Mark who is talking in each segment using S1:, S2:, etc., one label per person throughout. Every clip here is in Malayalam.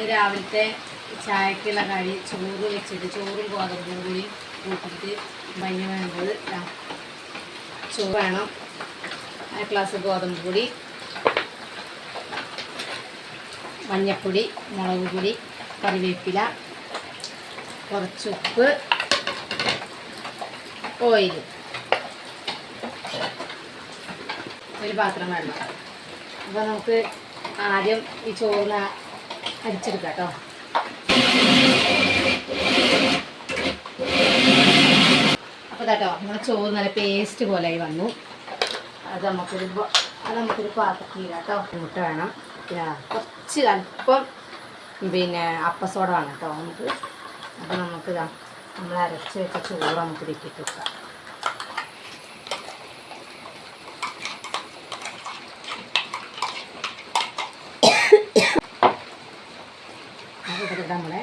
S1: രാവിലത്തെ ചായക്കുള്ള കറി ചോറ് വെച്ചിട്ട് ചോറും ഗോതമ്പും കൂടി കൂട്ടിയിട്ട് മഞ്ഞ വേണ്ടത് ചോറ് വേണം. 1 ഗ്ലാസ് ഗോതമ്പ് പൊടി, മഞ്ഞൾപ്പൊടി, മുളക് പൊടി, കറിവേപ്പില, കുറച്ച് ഉപ്പ്, ഓയിൽ, ഒരു പാത്രം വേണം. അപ്പോൾ നമുക്ക് ആദ്യം ഈ ചോറ് അരിച്ചെടുക്കാം കേട്ടോ. അപ്പോൾ കേട്ടോ നമ്മുടെ ചോറ് നല്ല പേസ്റ്റ് പോലെയായി വന്നു. അത് നമുക്കൊരു പാത്രത്തിൽ കേട്ടോ. മുട്ട വേണം, പിന്നെ കുറച്ച് അല്പം പിന്നെ അപ്പസോഡ വേണം കേട്ടോ നമുക്ക്. അപ്പോൾ നമുക്ക് നമ്മൾ അരച്ച് വെച്ച ചോറ് നമുക്ക് ഇട്ടിട്ട് വെക്കാം. അതിട്ട് നമ്മളെ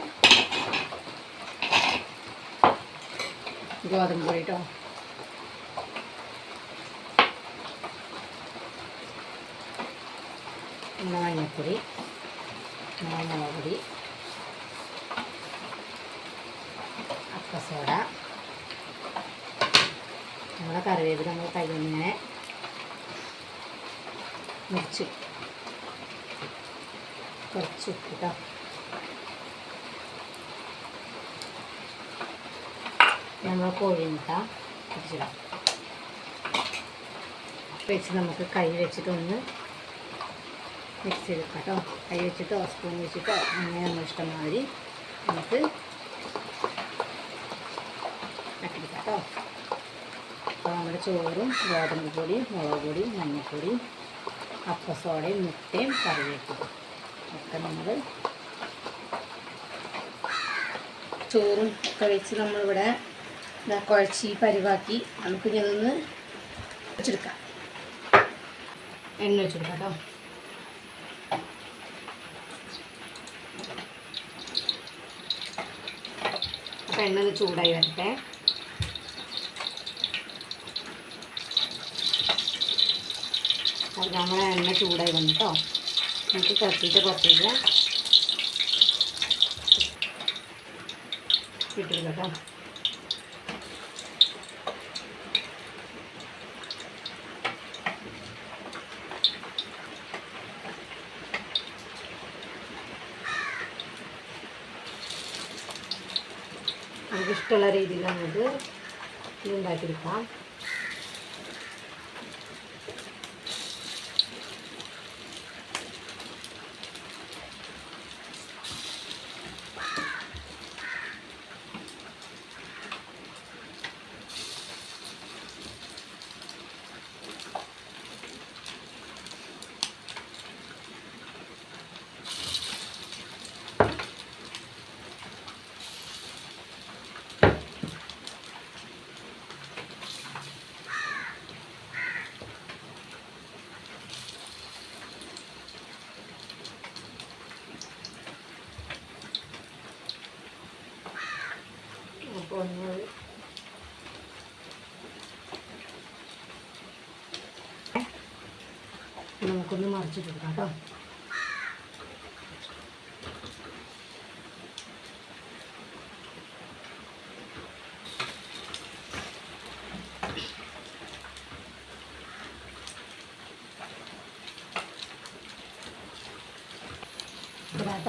S1: ഗോതമ്പ് പൊടി കേട്ടോ. മഞ്ഞൾപ്പൊടി, മുളക് പൊടി, അപ്പസോഡ, നമ്മളെ കറിവേപ്പില നമ്മൾ കയ്യിലിങ്ങനെ മുറിച്ച് കുറച്ച് ഉപ്പ് കേട്ടോ. നമ്മൾ കോഴിമുട്ട പൊടിച്ചിടാം. വെച്ച് നമുക്ക് കൈ വെച്ചിട്ടൊന്ന് മിക്സ് ചെയ്തെടുക്കാം കേട്ടോ. കൈ വെച്ചിട്ടോ സ്പൂൺ വെച്ചിട്ടോ അങ്ങനെ നമ്മൾ ഇഷ്ടമാതിരി നമുക്ക് ആക്കിയെടുക്കാം കേട്ടോ. അപ്പോൾ നമ്മുടെ ചോറും ഗോതമ്പ് പൊടിയും മുളക് പൊടിയും മഞ്ഞൾപ്പൊടിയും അപ്പസോടയും മുട്ടയും കറിവേപ്പിലയും ഒക്കെ നമ്മൾ ചോറും കഴിച്ച് നമ്മളിവിടെ കുഴച്ച് പരിവാക്കി നമുക്ക് ഇതൊന്ന് വെച്ചെടുക്കാം. എണ്ണ വെച്ചെടുക്കാം കേട്ടോ. അപ്പോൾ എണ്ണ ഒന്ന് ചൂടായി വരട്ടെ. നമ്മളെ എണ്ണ ചൂടായി വന്നു കേട്ടോ. നമുക്ക് കുറച്ചിട്ട് കിട്ടില്ല കേട്ടോ. നമുക്കിഷ്ടമുള്ള രീതിയിൽ നമുക്ക് ഉണ്ടാക്കിയെടുക്കാം. അപ്പോൾ നമുക്കൊന്ന് മറിച്ചിട്ട് കൊടുക്കാം കേട്ടോ.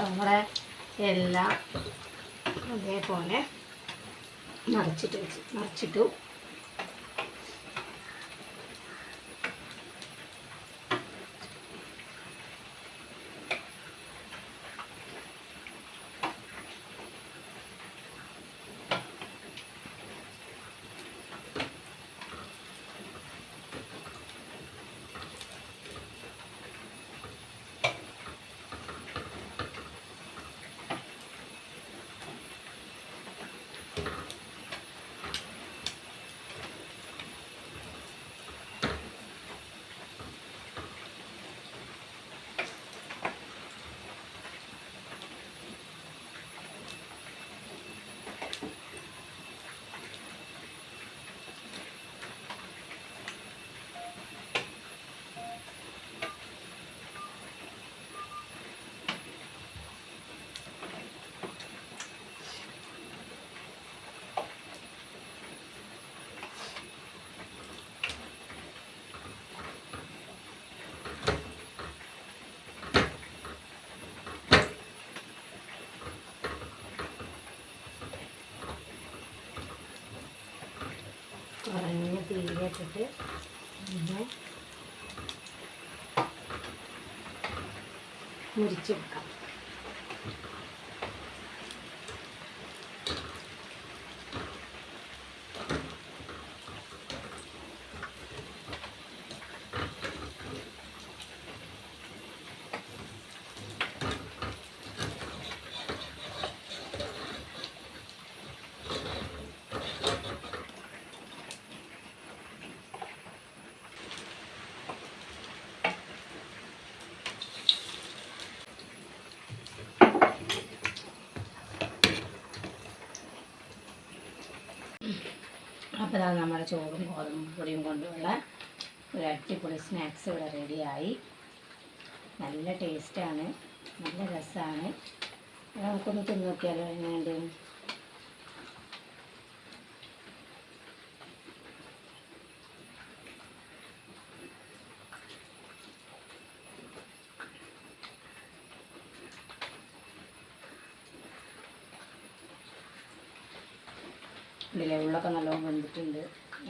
S1: നമ്മുടെ എല്ലാം അതേപോലെ മറിച്ചിട്ടു. ജീരകത്തിട്ട് പിന്നെ മുരിച്ചെടുക്കാം. അപ്പോൾ അതാണ് നമ്മുടെ ചോറും ഗോതമ്പ് പൊടിയും കൊണ്ടുള്ള ഒരു അടിപൊളി സ്നാക്സ് ഇവിടെ റെഡിയായി. നല്ല ടേസ്റ്റാണ്, നല്ല രസമാണ്. നമുക്കൊന്ന് തിന്ന് നോക്കിയാലോ എങ്ങനെയുണ്ട്. ഇതിലെ ഉള്ളൊക്കെ നല്ലോണം വെന്തിട്ടുണ്ട്.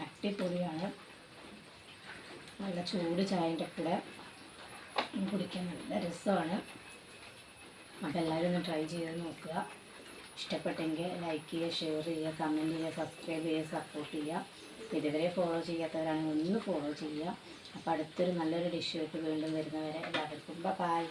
S1: അടിപൊളിയാണ്. നല്ല ചൂട് ചായൻ്റെ കൂടെ കുടിക്കാൻ നല്ല രസമാണ്. അപ്പോൾ എല്ലാവരും ഒന്ന് ട്രൈ ചെയ്ത് നോക്കുക. ഇഷ്ടപ്പെട്ടെങ്കിൽ ലൈക്ക് ചെയ്യുക, ഷെയർ ചെയ്യുക, കമൻറ്റ് ചെയ്യുക, സബ്സ്ക്രൈബ് ചെയ്യുക, സപ്പോർട്ട് ചെയ്യുക. ഇതുവരെ ഫോളോ ചെയ്യാത്തവരാണെങ്കിൽ ഒന്ന് ഫോളോ ചെയ്യുക. അപ്പോൾ അടുത്തൊരു നല്ലൊരു ഡിഷുമായിട്ട് വീണ്ടും വരുന്നവരെ എല്ലാവർക്കും ബൈ.